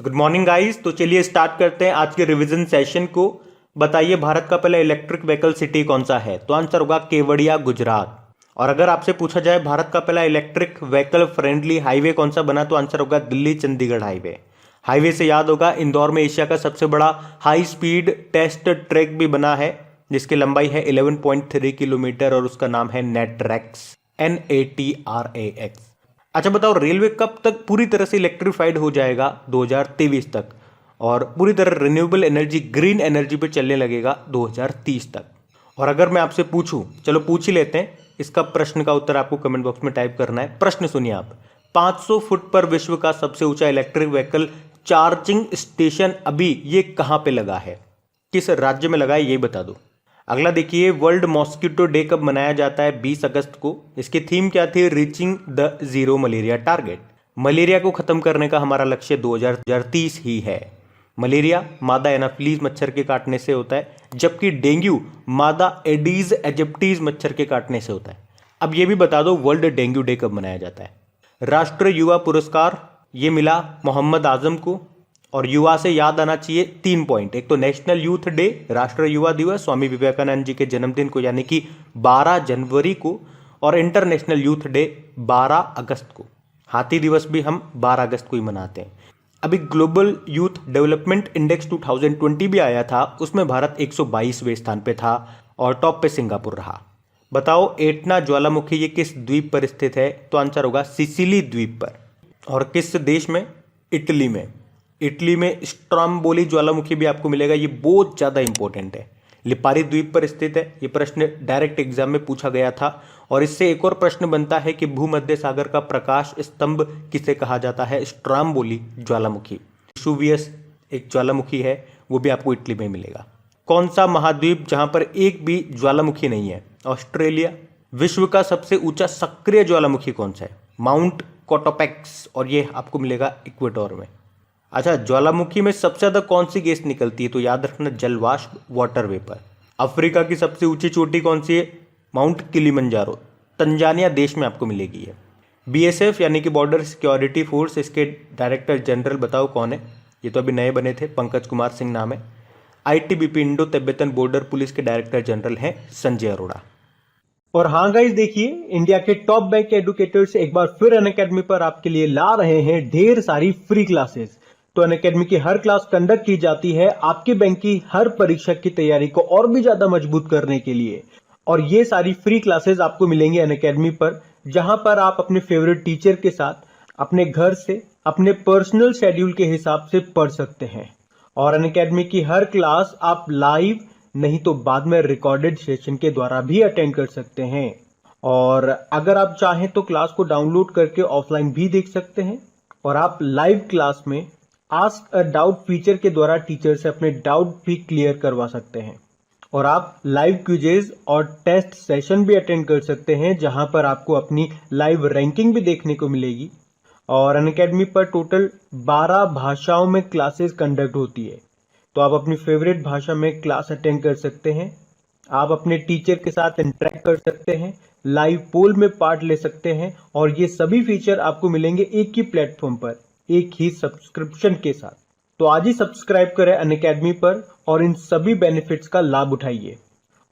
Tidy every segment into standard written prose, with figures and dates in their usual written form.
So good morning guys. तो चलिए start करते हैं आज के रिवीजन सेशन को। बताइए भारत का पहला इलेक्ट्रिक व्हीकल सिटी कौन सा है? तो आंसर होगा केवड़िया, गुजरात। और अगर आपसे पूछा जाए भारत का पहला इलेक्ट्रिक व्हीकल फ्रेंडली हाईवे कौन सा बना, तो आंसर होगा दिल्ली चंडीगढ़ हाईवे। हाईवे से याद होगा इंदौर में एशिया का सबसे बड़ा हाई स्पीड टेस्ट ट्रैक भी बना है जिसकी लंबाई है 11.3 किलोमीटर और उसका नाम है नेट्रैक्स, NATRAX। अच्छा बताओ, रेलवे कब तक पूरी तरह से इलेक्ट्रिफाइड हो जाएगा? 2023 तक। और पूरी तरह रिन्यूएबल एनर्जी, ग्रीन एनर्जी पे चलने लगेगा 2030 तक। और अगर मैं आपसे पूछूं, चलो पूछ ही लेते हैं, इसका प्रश्न का उत्तर आपको कमेंट बॉक्स में टाइप करना है। प्रश्न सुनिए आप। 500 फुट पर विश्व का सबसे ऊंचा इलेक्ट्रिक व्हीकल चार्जिंग स्टेशन अभी ये कहां पे लगा है? किस राज्य में लगा है ये बता दो। अगला देखिए, वर्ल्ड मॉस्किटो डे कब मनाया जाता है? 20 अगस्त को। इसकी थीम क्या थी? Reaching the zero malaria target. Malaria को खत्म करने का हमारा लक्ष्य 2030 ही है। मलेरिया मादा एनाफिलीज मच्छर के काटने से होता है, जबकि डेंगू मादा एडीज एजिप्टीज मच्छर के काटने से होता है। अब ये भी बता दो, वर्ल्ड डेंगू डे कब मनाया जाता है? राष्ट्रीय युवा पुरस्कार ये मिला मोहम्मद आजम को। और युवा से याद आना चाहिए 3 पॉइंट। एक तो नेशनल यूथ डे, राष्ट्रीय युवा दिवस स्वामी विवेकानंद जी के जन्मदिन को यानी कि 12 जनवरी को, और इंटरनेशनल यूथ डे 12 अगस्त को। हाथी दिवस भी हम 12 अगस्त को ही मनाते हैं। अभी ग्लोबल यूथ डेवलपमेंट इंडेक्स 2020 भी आया था, उसमें भारत 122वें स्थान पे था और टॉप पे सिंगापुर रहा। बताओ एटना ज्वालामुखी ये किस द्वीप पर स्थित है? तो आंसर होगा सिसिली द्वीप पर। और किस देश में? इटली में। इटली में स्ट्रोम्बोली ज्वालामुखी भी आपको मिलेगा, ये बहुत ज़्यादा इंपॉर्टेंट है। लिपारी द्वीप पर स्थित है। ये प्रश्न डायरेक्ट एग्जाम में पूछा गया था। और इससे एक और प्रश्न बनता है कि भूमध्य सागर का प्रकाश स्तंभ किसे कहा जाता है? स्ट्रोम्बोली ज्वालामुखी। वेसुवियस एक ज्वालामुखी है, वो भी आपको इटली में मिलेगा। कौन सा महाद्वीप जहां पर एक भी ज्वालामुखी नहीं है? ऑस्ट्रेलिया। विश्व का सबसे ऊंचा सक्रिय ज्वालामुखी कौन सा है? माउंट कोटोपेक्स, और ये आपको मिलेगा इक्वेडोर में। अच्छा, ज्वालामुखी में सबसे ज्यादा कौन सी गैस निकलती है? तो याद रखना जलवाष्प, वाटर वेपर। अफ्रीका की सबसे ऊंची चोटी कौन सी है? माउंट किलिमंजारो, तंजानिया देश में आपको मिलेगी है। BSF यानी कि बॉर्डर सिक्योरिटी फोर्स, इसके डायरेक्टर जनरल बताओ कौन है? ये तो अभी नए बने थे, पंकज कुमार सिंह नाम है। ITBP Indo Tibetan border police के डायरेक्टर जनरल हैं संजय अरोड़ा। और हाँ गाइस, देखिए इंडिया के टॉप बैंक एडुकेटर्स एक बार फिर अनअकैडमी पर आपके लिए ला रहे हैं ढेर सारी फ्री क्लासेस। तो अनअकैडमी की हर क्लास कंडक्ट की जाती है आपके बैंक की हर परीक्षा की तैयारी को और भी ज्यादा मजबूत करने के लिए। और ये सारी फ्री क्लासेस आपको मिलेंगी अनअकैडमी पर, जहां पर आप अपने फेवरेट टीचर के साथ अपने घर से अपने पर्सनल शेड्यूल के हिसाब से पढ़ सकते हैं। और अनअकैडमी की हर क्लास आप लाइव नहीं तो बाद में रिकॉर्डेड सेशन के द्वारा भी अटेंड कर सकते हैं। और अगर आप चाहें तो क्लास को डाउनलोड करके ऑफलाइन भी देख सकते हैं। और आप लाइव क्लास में आस्क अ डाउट फीचर के द्वारा टीचर से अपने डाउट भी क्लियर करवा सकते हैं। और आप लाइव क्विजेज और टेस्ट सेशन भी अटेंड कर सकते हैं, जहां पर आपको अपनी लाइव रैंकिंग भी देखने को मिलेगी। और अनअकैडमी पर टोटल 12 भाषाओं में क्लासेस कंडक्ट होती है, तो आप अपनी फेवरेट भाषा में क्लास अटेंड कर सकते हैं। आप अपने टीचर के साथ इंटरेक्ट कर सकते हैं, लाइव पोल में पार्ट ले सकते हैं, और ये सभी फीचर आपको मिलेंगे एक ही प्लेटफॉर्म पर, एक ही सब्सक्रिप्शन के साथ। तो आज ही सब्सक्राइब करें अनअकैडमी पर और इन सभी बेनिफिट्स का लाभ उठाइए।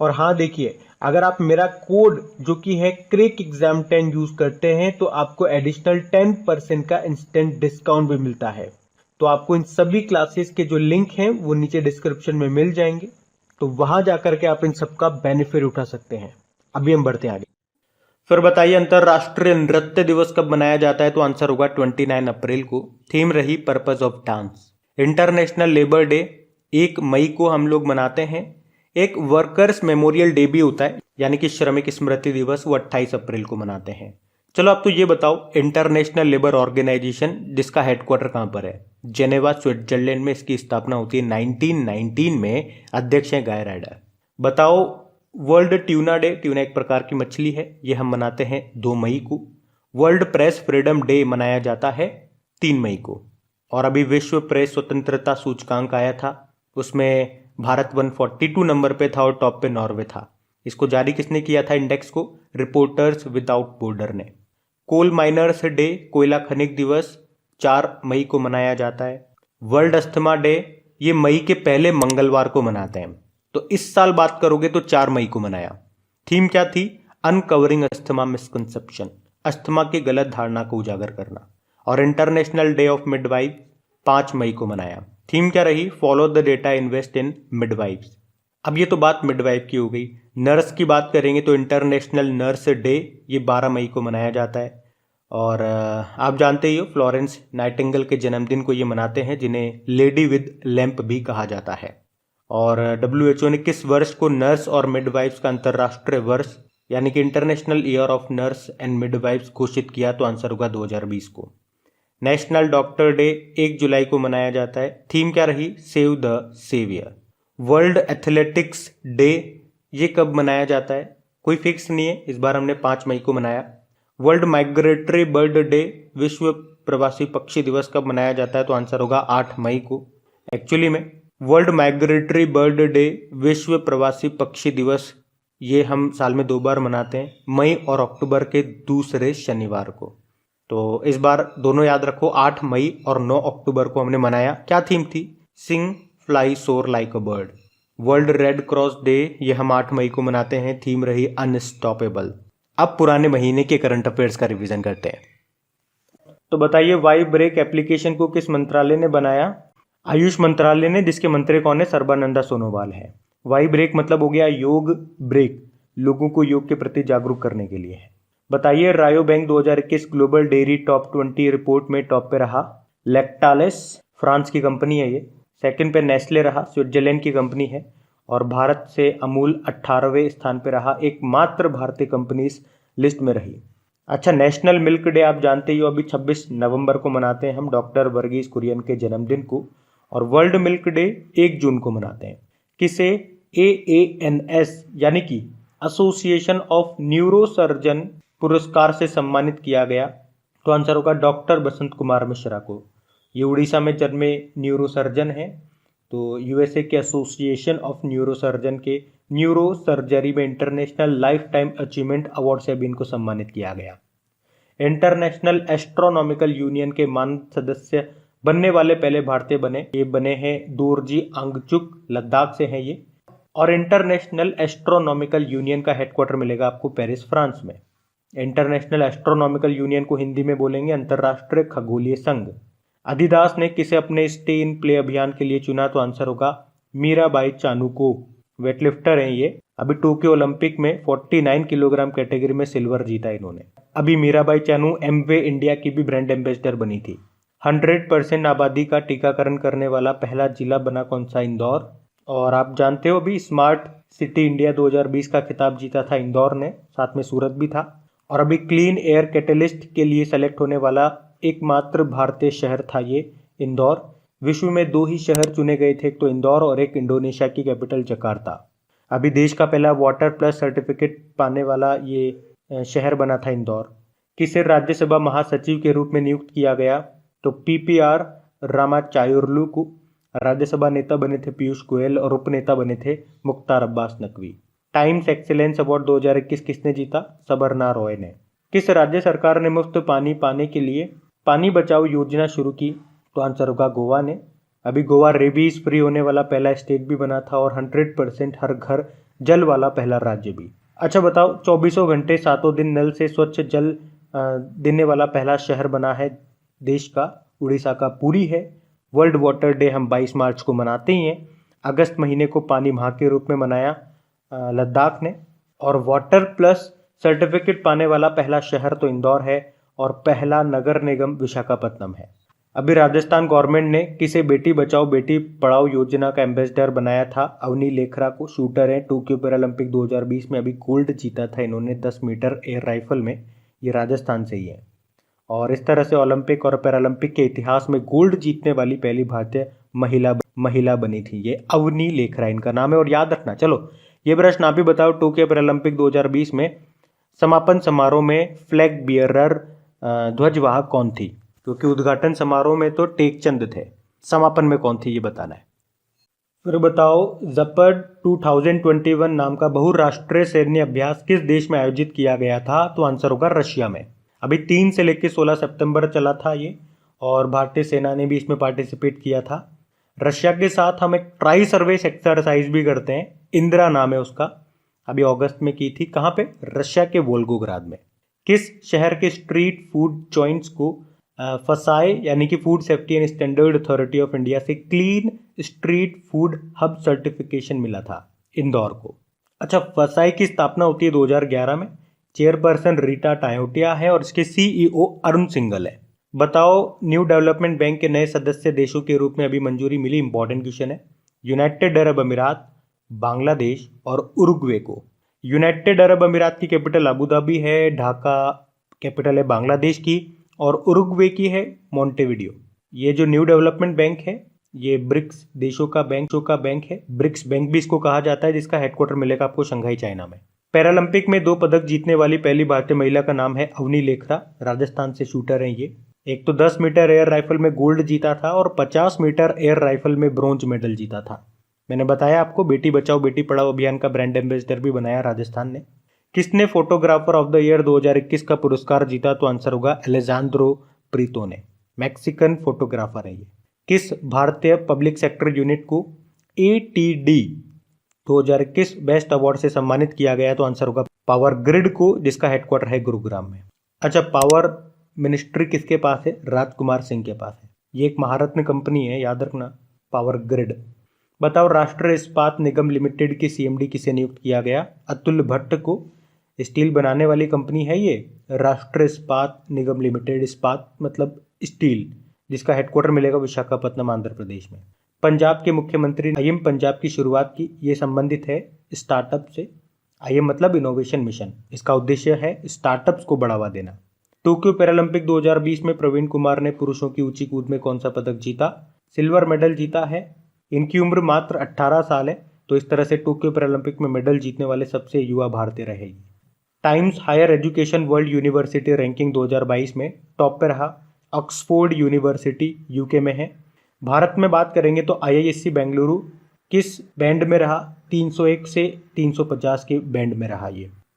और हाँ देखिए, अगर आप मेरा कोड जो कि है क्रेक एग्जाम 10 यूज करते हैं तो आपको एडिशनल 10% का इंस्टेंट डिस्काउंट भी मिलता है। तो आपको इन सभी क्लासेस के जो लिंक हैं वो नीचे डिस्क्रिप्शन में मिल जाएंगे, तो वहां जाकर के आप इन सबका बेनिफिट उठा सकते हैं। अभी हम बढ़ते हैं आगे। फिर बताइए अंतरराष्ट्रीय नृत्य दिवस कब मनाया जाता है? तो आंसर होगा 29 अप्रैल को। थीम रही purpose of dance. International labour day 1 मई को हम लोग मनाते हैं। एक वर्कर्स मेमोरियल डे भी होता है, यानी कि श्रमिक स्मृति दिवस, वो 28 अप्रैल को मनाते हैं। चलो आप तो ये बताओ, इंटरनेशनल लेबर ऑर्गेनाइजेशन जिसका हेडक्वार्टर कहां पर है? जेनेवा, स्विट्जरलैंड में इसकी स्थापना होती है 1919 में। अध्यक्ष हैं गाय राइडर। बताओ वर्ल्ड ट्यूना डे, ट्यूना एक प्रकार की मछली है, ये हम मनाते हैं 2 मई को। वर्ल्ड प्रेस फ्रीडम डे मनाया जाता है 3 मई को। और अभी विश्व प्रेस स्वतंत्रता सूचकांक आया था, उसमें भारत 142 नंबर पे था और टॉप पे नॉर्वे था। इसको जारी किसने किया था इंडेक्स को? रिपोर्टर्स विदाउट बॉर्डर ने। कोल माइनर्स डे, कोयला खनिक दिवस 4 मई को मनाया जाता है। वर्ल्ड अस्थमा डे ये मई के पहले मंगलवार को मनाते हैं। तो इस साल बात करोगे तो 4 मई को मनाया। थीम क्या थी? अनकवरिंग अस्थमा मिसकंसेप्शन, अस्थमा की गलत धारणा को उजागर करना। और इंटरनेशनल डे ऑफ मिडवाइफ 5 मई को मनाया। थीम क्या रही? Follow the data, invest in midwives. अब ये तो बात मिडवाइफ की हो गई। नर्स की बात करेंगे तो इंटरनेशनल नर्स डे ये 12 मई को मनाया जाता है। और आप जानते ही हो फ्लोरेंस नाइटिंगेल के जन्मदिन को ये मनाते हैं, जिन्हें लेडी विद लैंप भी कहा जाता है। और WHO ने किस वर्ष को नर्स और मिडवाइफ्स का अंतर्राष्ट्रीय वर्ष यानी कि international year of nurse and midwives घोषित किया? तो आंसर होगा 2020 को। नेशनल डॉक्टर डे 1 जुलाई को मनाया जाता है। थीम क्या रही? Save the saviour. World athletics day ये कब मनाया जाता है? कोई फिक्स नहीं है, इस बार हमने 5 मई को मनाया। वर्ल्ड माइग्रेटरी बर्ड डे, विश्व प्रवासी पक्षी दिवस कब मनाया जाता है? तो आंसर होगा 8 मई को। एक्चुअली में वर्ल्ड माइग्रेटरी बर्ड डे, विश्व प्रवासी पक्षी दिवस, ये हम साल में 2 बार मनाते हैं, मई और अक्टूबर के दूसरे शनिवार को। तो इस बार दोनों याद रखो, 8 मई और 9 अक्टूबर को हमने मनाया। क्या थीम थी? सिंग फ्लाई सोर like a bird. World red cross day ये हम 8 मई को मनाते हैं। थीम रही अनस्टॉपेबल। अब पुराने महीने के करंट अफेयर्स का रिवीजन करते हैं। तो बताइए, वाई ब्रेक एप्लीकेशन को किस मंत्रालय ने बनाया? आयुष मंत्रालय ने, जिसके मंत्री कौन है? सर्बानंदा सोनोवाल है। वाई ब्रेक मतलब हो गया योग ब्रेक, लोगों को योग के प्रति जागरूक करने के लिए है। बताइए, रायो bank 2021 global dairy top 20 report में टॉप पे रहा लैक्टालिस, फ्रांस की कंपनी है ये। सेकंड पे नेस्ले रहा, स्विट्जरलैंड की कंपनी है। और भारत से अमूल 18वें स्थान पे रहा, एकमात्र भारतीय कंपनी इस लिस्ट में रही। अच्छा, नेशनल मिल्क डे आप जानते ही हो, अभी 26 नवंबर को मनाते हैं हम, डॉक्टर वर्गीस कुरियन के जन्मदिन को। और वर्ल्ड मिल्क डे 1 जून को मनाते हैं। किसे? AANS यानी कि एसोसिएशन ऑफ न्यूरोसर्जन पुरस्कार से सम्मानित किया गया। तो आंसर होगा डॉक्टर बसंत कुमार मिश्रा को। ये उड़ीसा में जन्मे न्यूरोसर्जन हैं। तो यूएसए के एसोसिएशन ऑफ न्यूरोसर्जन के न्यूरो सर्जरी में international life time achievement award से भी इनको सम्मानित किया गया। इंटरनेशनल एस्ट्रोनॉमिकल यूनियन के मानद सदस्य बनने वाले पहले भारतीय बने, ये बने हैं दोरजी आंगचुक, लद्दाख से हैं ये। और इंटरनेशनल एस्ट्रोनॉमिकल यूनियन का हेडक्वार्टर मिलेगा आपको पेरिस, फ्रांस में। इंटरनेशनल एस्ट्रोनॉमिकल यूनियन को हिंदी में बोलेंगे अंतर्राष्ट्रीय खगोलीय संघ। अधिदास ने किसे अपने स्टे इन प्ले अभियान के लिए चुना? तो आंसर होगा मीराबाई चानू को। वेटलिफ्टर हैं ये। अभी टोक्यो ओलंपिक में 49 किलोग्राम कैटेगरी में सिल्वर जीता इन्होंने। अभी मीराबाई चानू एमवे इंडिया की भी ब्रांड एम्बेसडर बनी थी। 100% आबादी का टीकाकरण करने वाला पहला जिला बना कौन सा? इंदौर। और आप जानते हो अभी स्मार्ट सिटी इंडिया 2020 का खिताब जीता था इंदौर ने, साथ में सूरत भी था। और अभी क्लीन एयर कैटलिस्ट के लिए सेलेक्ट होने वाला एकमात्र भारतीय शहर था ये इंदौर। विश्व में 2 ही शहर चुने गए थे, एक तो इंदौर और एक इंडोनेशिया की कैपिटल जकार्ता। अभी देश का पहला वाटर प्लस सर्टिफिकेट पाने वाला ये शहर बना था इंदौर। किसे राज्यसभा महासचिव के रूप में नियुक्त किया गया? तो PPR रामाचायुर्लू को। राज्यसभा नेता बने थे पीयूष गोयल और उपनेता बने थे Mukhtar Abbas Naqvi. Times excellence award 2021 किसने जीता? सबरना रॉय ने। किस राज्य सरकार ने मुफ्त पानी पाने के लिए पानी बचाओ योजना शुरू की? तो आंसर होगा गोवा ने। अभी गोवा रेबीज फ्री होने वाला पहला स्टेट भी बना था और 100% हर घर जल वाला पहला राज्य भी। अच्छा बताओ, 24 घंटे 7 दिन नल से स्वच्छ जल देने वाला पहला शहर बना है देश का, उड़ीसा का पुरी है। वर्ल्ड वाटर डे हम 22 मार्च को मनाते ही हैं। अगस्त महीने को पानी माह के रूप में मनाया लद्दाख ने। और वाटर प्लस सर्टिफिकेट पाने वाला पहला शहर तो इंदौर है और पहला नगर निगम विशाखापट्टनम है। अभी राजस्थान गवर्नमेंट ने किसे बेटी बचाओ बेटी पढ़ाओ योजना का एम्बेसडर बनाया था? अवनी लेखरा को। शूटर है, टोक्यो पैरालंपिक 2020 में अभी गोल्ड जीता था इन्होंने 10 मीटर एयर राइफल में, ये राजस्थान से ही है। और इस तरह से ओलंपिक और पैरालंपिक के इतिहास में गोल्ड जीतने वाली पहली भारतीय महिला बनी थी ये अवनी लेखरा इनका नाम है। और याद रखना, चलो ये प्रश्न आप भी बताओ, टोक्यो पैरालंपिक 2020 में समापन समारोह में फ्लैग बियरर ध्वजवाहक कौन थी? क्योंकि उद्घाटन समारोह में तो टेकचंद थे, समापन में कौन थी ये बताना है। फिर बताओ, जपड 2021 नाम का बहुराष्ट्रीय सैन्य अभ्यास किस देश में आयोजित किया गया था? तो आंसर होगा रशिया में। अभी 3 से लेकर 16 सितंबर चला था ये। और भारतीय सेना ने भी इसमें पार्टिसिपेट किया था। रशिया के साथ हम एक ट्राई सर्विस एक्सरसाइज भी करते हैं, इंदिरा नाम है उसका, अभी अगस्त में की थी। कहाँ पे? रशिया के वोल्गोग्राद में। किस शहर के स्ट्रीट फूड जॉइंट्स को फसाए यानी कि food safety and standard authority of India से clean street food hub certification मिला था? इंदौर को। अच्छा, फसाई की स्थापना होती है 2011 में। चेयरपर्सन रीटा टायोटिया है और इसके सीईओ अरुण सिंघल है। बताओ, न्यू डेवलपमेंट बैंक के नए सदस्य देशों के रूप में अभी मंजूरी मिली। इंपॉर्टेंट क्वेश्चन है। यूनाइटेड अरब अमीरात, बांग्लादेश और उरुग्वे को। यूनाइटेड अरब अमीरात की कैपिटल अबू धाबी है, ढाका कैपिटल है बांग्लादेश की, और उरुग्वे की है मोंटेविडियो। ये जो न्यू डेवलपमेंट बैंक है ये ब्रिक्स देशों का बैंक है। ब्रिक्स बैंक भी इसको कहा जाता है, जिसका हेडक्वार्टर मिलेगा आपको शंघाई चाइना में। पैरालंपिक में 2 पदक जीतने वाली पहली भारतीय महिला का नाम है अवनी लेखरा, राजस्थान से शूटर हैं ये। एक तो 10 मीटर एयर राइफल में गोल्ड जीता था और 50 मीटर एयर राइफल में ब्रॉन्ज मेडल जीता था। मैंने बताया आपको, बेटी बचाओ बेटी पढ़ाओ अभियान का ब्रांड एम्बेसडर भी बनाया राजस्थान ने। किसने फोटोग्राफर ऑफ द ईयर 2021 का पुरस्कार जीता? तो आंसर होगा एलेजांद्रो प्रीतो ने, मैक्सिकन फोटोग्राफर है ये। किस भारतीय पब्लिक सेक्टर यूनिट को ATD 2021 बेस्ट अवार्ड से सम्मानित किया गया? तो आंसर होगा पावर ग्रिड को, जिसका हेडक्वार्टर है गुरुग्राम में। अच्छा, पावर मिनिस्ट्री किसके पास है? राजकुमार सिंह के पास है। ये एक महारत्न कंपनी है, याद रखना, पावर ग्रिड। बताओ, राष्ट्रीय इस्पात निगम लिमिटेड की CMD किसे नियुक्त किया गया? अतुल भट्ट को। स्टील बनाने वाली कंपनी है ये, राष्ट्रीय इस्पात निगम लिमिटेड, इस्पात मतलब स्टील, जिसका हेडक्वार्टर मिलेगा विशाखापट्टनम आंध्र प्रदेश में। पंजाब के मुख्यमंत्री IM पंजाब की शुरुआत की, ये संबंधित है स्टार्टअप से। IM मतलब इनोवेशन मिशन, इसका उद्देश्य है स्टार्टअप्स को बढ़ावा देना। टोक्यो पैरालंपिक 2020 में प्रवीण कुमार ने पुरुषों की ऊंची कूद में कौन सा पदक जीता? सिल्वर मेडल जीता है। इनकी उम्र मात्र 18 साल है, तो इस तरह से टोक्यो पैरालंपिक में मेडल जीतने वाले सबसे युवा भारतीय रहे। Times Higher Education World University Ranking 2022 में टॉप पे रहा ऑक्सफोर्ड यूनिवर्सिटी, UK में है। भारत में बात करेंगे तो IISc बेंगलुरु किस बैंड में रहा? 301 से 350 के बैंड में रहा ये।